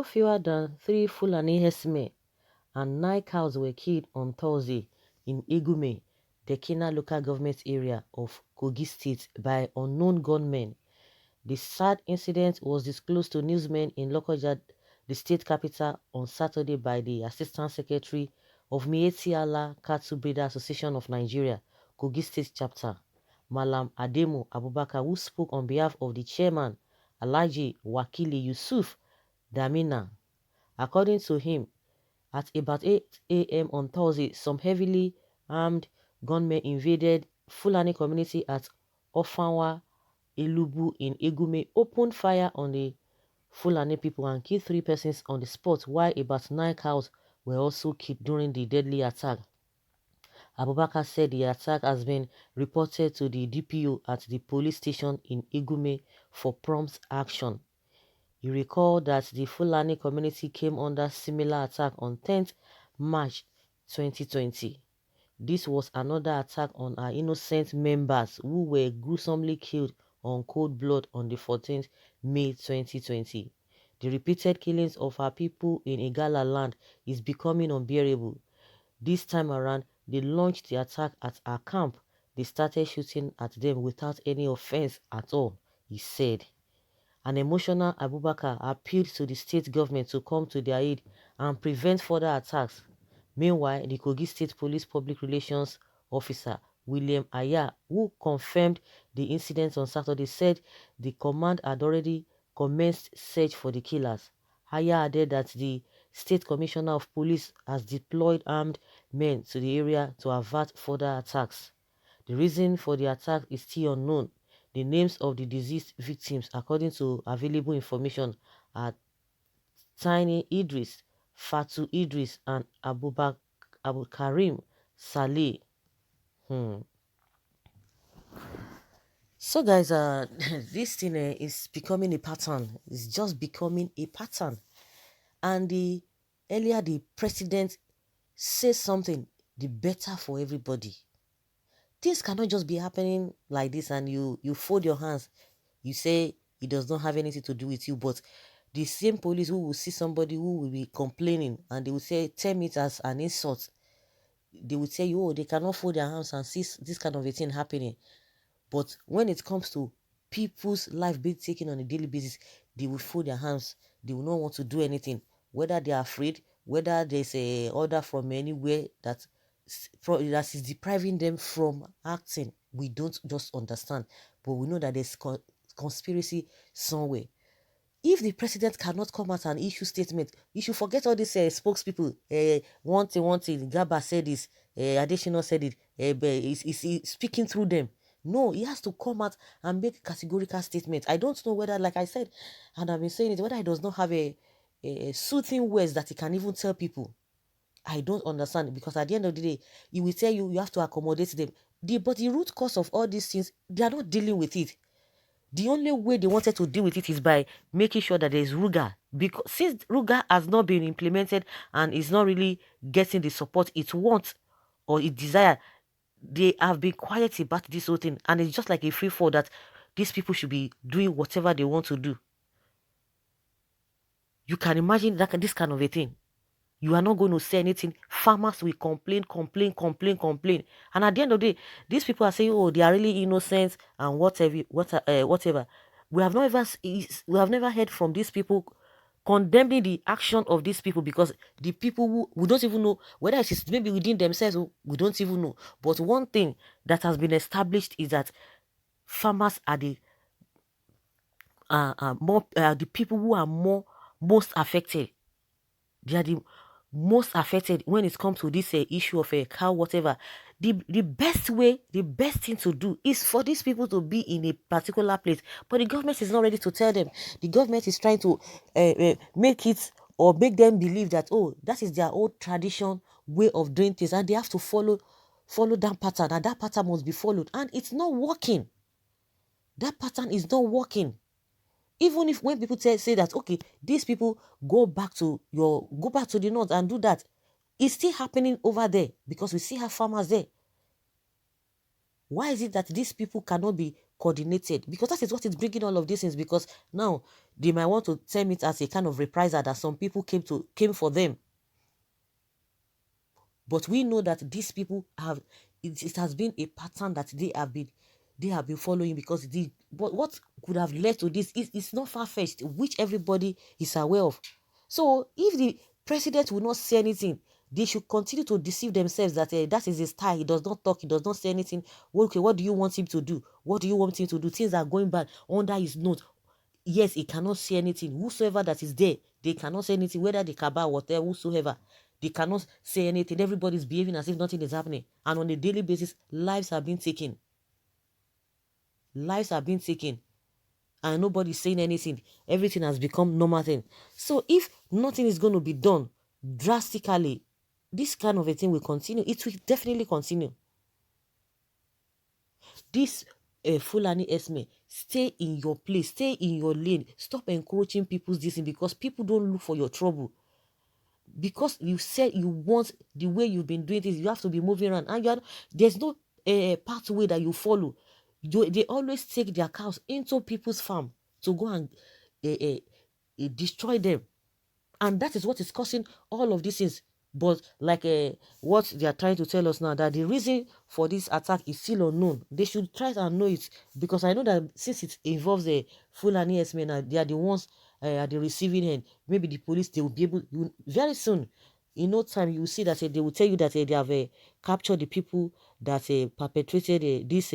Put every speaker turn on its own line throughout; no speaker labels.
No fewer than 3 Fulani herdsmen and 9 cows were killed on Thursday in Igume, the Kena local government area of Kogi State by unknown gunmen. The sad incident was disclosed to newsmen in Lokoja, the state capital, on Saturday by the Assistant Secretary of Miyetti Allah Cattle Breeder Association of Nigeria, Kogi State Chapter, Malam Ademu Abubakar, who spoke on behalf of the chairman, Alhaji Wakili Yusuf Damina. According to him, at about 8 a.m. on Thursday, some heavily armed gunmen invaded Fulani community at Ofanwa Elubu in Igume, opened fire on the Fulani people and killed 3 persons on the spot, while about 9 cows were also killed during the deadly attack. Abubakar said the attack has been reported to the DPO at the police station in Igume for prompt action. He recalled that the Fulani community came under similar attack on 10th March 2020. This was another attack on our innocent members who were gruesomely killed on cold blood on the 14th May 2020. The repeated killings of our people in Igala land is becoming unbearable. This time around, they launched the attack at our camp. They started shooting at them without any offense at all, he said. An emotional Abubakar appealed to the state government to come to their aid and prevent further attacks. Meanwhile, the Kogi State Police Public Relations Officer, William Aya, who confirmed the incident on Saturday, said the command had already commenced search for the killers. Aya added that the State Commissioner of Police has deployed armed men to the area to avert further attacks. The reason for the attack is still unknown. The names of the deceased victims, according to available information, are Tiny Idris, Fatu Idris, and Abu Karim Saleh. So guys, this thing is becoming a pattern. It's just becoming a pattern. And earlier the president says something, the better for everybody. Things cannot just be happening like this and you fold your hands. You say it does not have anything to do with you, but the same police who will see somebody who will be complaining and they will say, term it as an insult. They will tell you, oh, they cannot fold their hands and see this kind of a thing happening. But when it comes to people's life being taken on a daily basis, they will fold their hands. They will not want to do anything. Whether they are afraid, whether there's a order from anywhere that is depriving them from acting, we don't just understand. But we know that there's conspiracy somewhere. If the president cannot come out and issue statement, you should forget all these spokespeople. One thing, Gaba said this, Adesina said it, but he's speaking through them. No, he has to come out and make a categorical statement. I don't know whether, like I said, and I've been saying it, whether he does not have a soothing words that he can even tell people. I don't understand, because at the end of the day, he will tell you have to accommodate them. But the root cause of all these things, they are not dealing with it. The only way they wanted to deal with it is by making sure that there is Ruga. Because since Ruga has not been implemented and is not really getting the support it wants or it desires, they have been quiet about this whole thing. And it's just like a free fall that these people should be doing whatever they want to do. You can imagine this kind of a thing. You are not going to say anything. Farmers will complain. And at the end of the day, these people are saying, oh, they are really innocent and whatever. We have never heard from these people condemning the action of these people, because the people who we don't even know whether it is maybe within themselves, we don't even know. But one thing that has been established is that farmers are the people who are most affected. They are the most affected when it comes to this issue of a cow, whatever. The best thing to do is for these people to be in a particular place, but the government is not ready to tell them. The government is trying to make them believe that, oh, that is their old tradition way of doing things, and they have to follow that pattern, and that pattern must be followed, and it's not working. That pattern is not working. Even if when people say that, okay, these people go back to the north and do that, it's still happening over there because we still have farmers there. Why is it that these people cannot be coordinated, because that is what is bringing all of these things. Because now they might want to term it as a kind of reprisal that some people came for them. But we know that these people have, it has been a pattern that they have been following, because but what could have led to this is not far-fetched, which everybody is aware of. So if the president will not say anything, they should continue to deceive themselves that that is his style. He does not talk, he does not say anything. Okay, what do you want him to do? What do you want him to do? Things are going bad under his nose. Yes, he cannot say anything. Whosoever that is there, they cannot say anything, whether the cabal, whatever, whosoever. They cannot say anything. Everybody's behaving as if nothing is happening. And on a daily basis, lives are being taken. Lives are being taken. And nobody's saying anything. Everything has become normal thing. So if nothing is going to be done drastically, this kind of a thing will continue. It will definitely continue. This Fulani ḥERDSMEN, stay in your place, stay in your lane. Stop encroaching people's destiny, because people don't look for your trouble. Because you said you want the way you've been doing things, you have to be moving around, and there's no pathway that you follow. They always take their cows into people's farm to go and destroy them, and that is what is causing all of these things. But like what they are trying to tell us now, that the reason for this attack is still unknown. They should try and know it, because I know that since it involves a Fulani ḥERDSMEN, they are the ones at the receiving end. Maybe the police, they will be able, very soon, in no time, you will see that they will tell you that they have captured the people that perpetrated this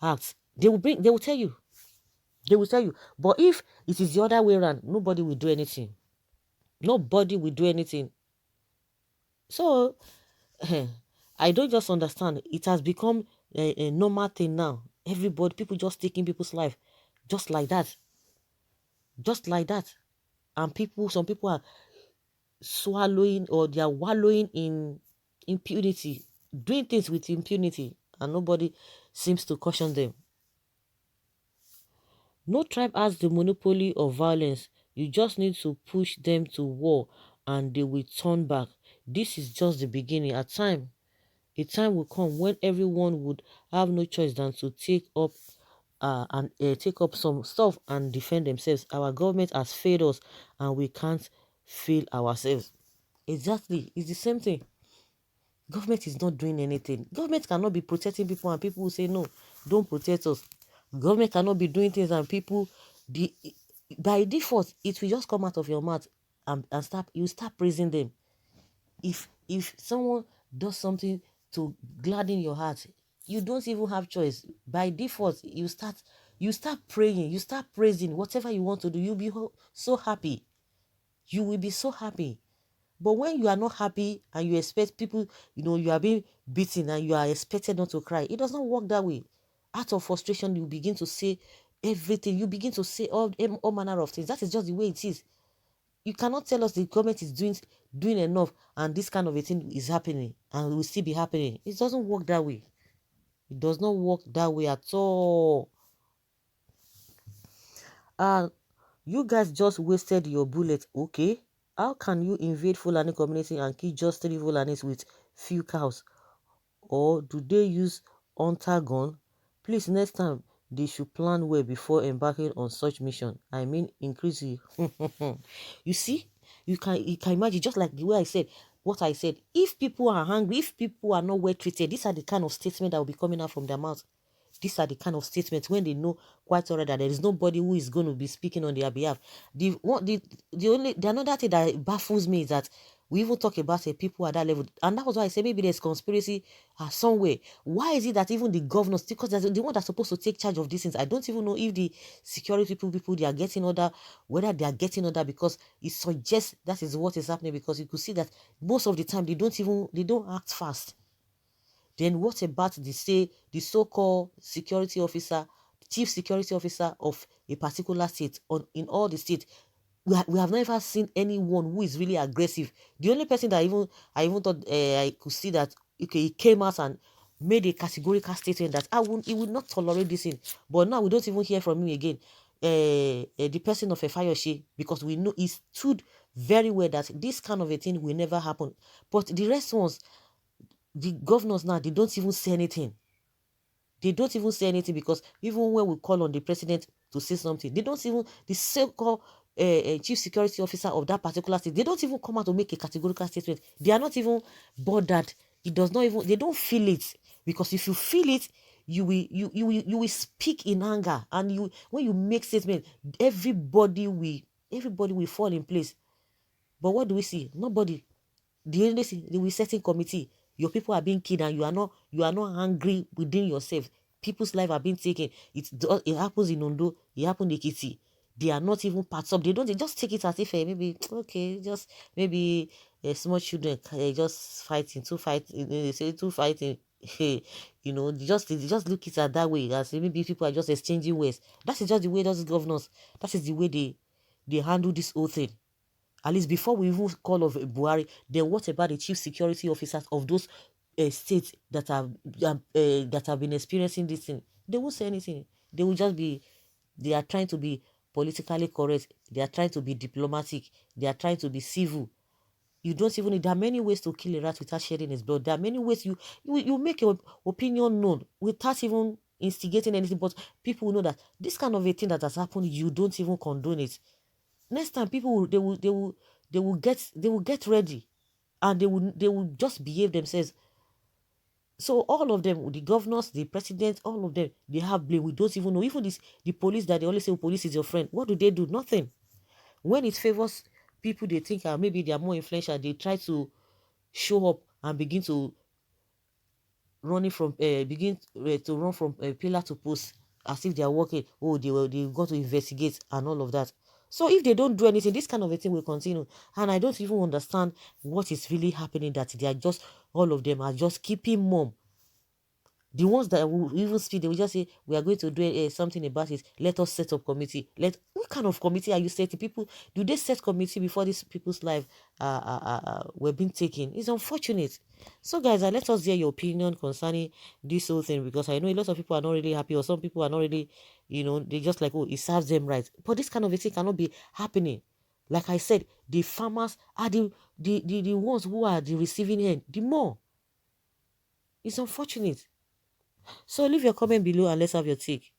acts. They will tell you. They will tell you. But if it is the other way around, nobody will do anything. Nobody will do anything. So, I don't just understand. It has become a normal thing now. Everybody, people just taking people's life, just like that. Just like that. And some people are swallowing, or they are wallowing in impunity, doing things with impunity, and nobody seems to caution them. No tribe has the monopoly of violence. You just need to push them to war, and they will turn back. This is just the beginning. A time will come when everyone would have no choice than to take up some stuff and defend themselves. Our government has failed us, and we can't fail ourselves. Exactly, it's the same thing. Government is not doing anything. Government cannot be protecting people, and people will say, no, don't protect us. Government cannot be doing things, and people, by default, it will just come out of your mouth, and you start praising them. If someone does something to gladden your heart, you don't even have choice. By default, you start praying, you start praising. Whatever you want to do, you'll be so happy. You will be so happy. But when you are not happy and you expect people, you are being beaten and you are expected not to cry, it does not work that way. Out of frustration, you begin to say everything. You begin to say all manner of things. That is just the way it is. You cannot tell us the government is doing enough and this kind of a thing is happening and will still be happening. It doesn't work that way. It does not work that way at all. You guys just wasted your bullet, okay? How can you invade Fulani community and kill just 3 Fulanis with few cows? Or do they use hunter gun? Please, next time, they should plan well before embarking on such mission. I mean, increase it. You see, you can imagine, just like the way I said, what I said. If people are hungry, if people are not well treated, these are the kind of statements that will be coming out from their mouth. These are the kind of statements when they know quite already that there is nobody who is going to be speaking on their behalf. The another thing that baffles me is that we even talk about people at that level, and that was why I say maybe there's conspiracy somewhere. Why is it that even the governors, because they're the one that's supposed to take charge of these things? I don't even know if the security people they are getting order, whether they are getting order, because it suggests that is what is happening. Because you could see that most of the time they don't act fast. Then what about the so-called security officer, chief security officer of a particular state, in all the states? We have never seen anyone who is really aggressive. The only person that I even thought I could see that, okay, he came out and made a categorical statement that he would not tolerate this thing. But now we don't even hear from him again. The person of Fayose, because we know he stood very well that this kind of a thing will never happen. But the rest ones, the governors now, they don't even say anything. They don't even say anything, because even when we call on the president to say something, they don't even, the so-called chief security officer of that particular state, they don't even come out to make a categorical statement. They are not even bothered. It does not even, they don't feel it. Because if you feel it, you will speak in anger, and you, when you make statement, everybody will fall in place. But what do we see? Nobody. The only thing, they will set in committee. Your people are being killed, and you are not angry within yourself. People's life are being taken. It happens in Ondo, it happened in Ekiti. They are not even parts of. They just take it as if maybe okay, just maybe small children just fighting, two fighting. They say two fighting. They just look at it that way. As maybe people are just exchanging words. That is just the way those governors. That is the way they handle this whole thing. At least before we even call of Buhari, then what about the chief security officers of those states that have been experiencing this thing? They won't say anything. They will just be, they are trying to be politically correct. They are trying to be diplomatic. They are trying to be civil. You don't even need, there are many ways to kill a rat without shedding his blood. There are many ways you make your opinion known without even instigating anything. But people will know that this kind of a thing that has happened, you don't even condone it. Next time, people will get ready, and they will just behave themselves. So all of them, the governors, the president, all of them, they have blame. We don't even know. Even the police, that they always say police is your friend. What do? Nothing. When it favors people they think maybe they are more influential, they try to show up and begin to run from pillar to post, as if they are working. Oh, they got to investigate and all of that. So if they don't do anything, this kind of a thing will continue. And I don't even understand what is really happening, that they are just, all of them are just keeping mum. The ones that will even speak, they will just say, we are going to do something about it. Let us set up committee. What kind of committee are you setting? People, do they set committee before these people's life were being taken? It's unfortunate. So guys, let us hear your opinion concerning this whole thing, because I know a lot of people are not really happy, or some people are not really, they just like, oh, it serves them right. But this kind of a thing cannot be happening. Like I said, the farmers are the ones who are the receiving end. The more. It's unfortunate. So leave your comment below and let's have your take.